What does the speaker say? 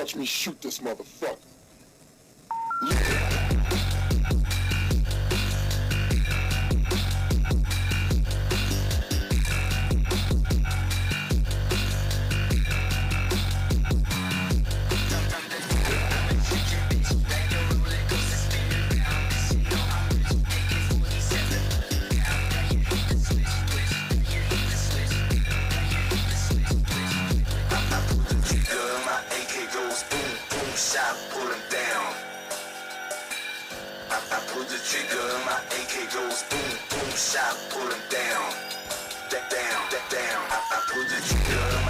watch me shoot this motherfucker. Shot, pull him down. I pull the trigger, my AK goes boom, boom, shot, pull him down. That down, that down. I pull the trigger.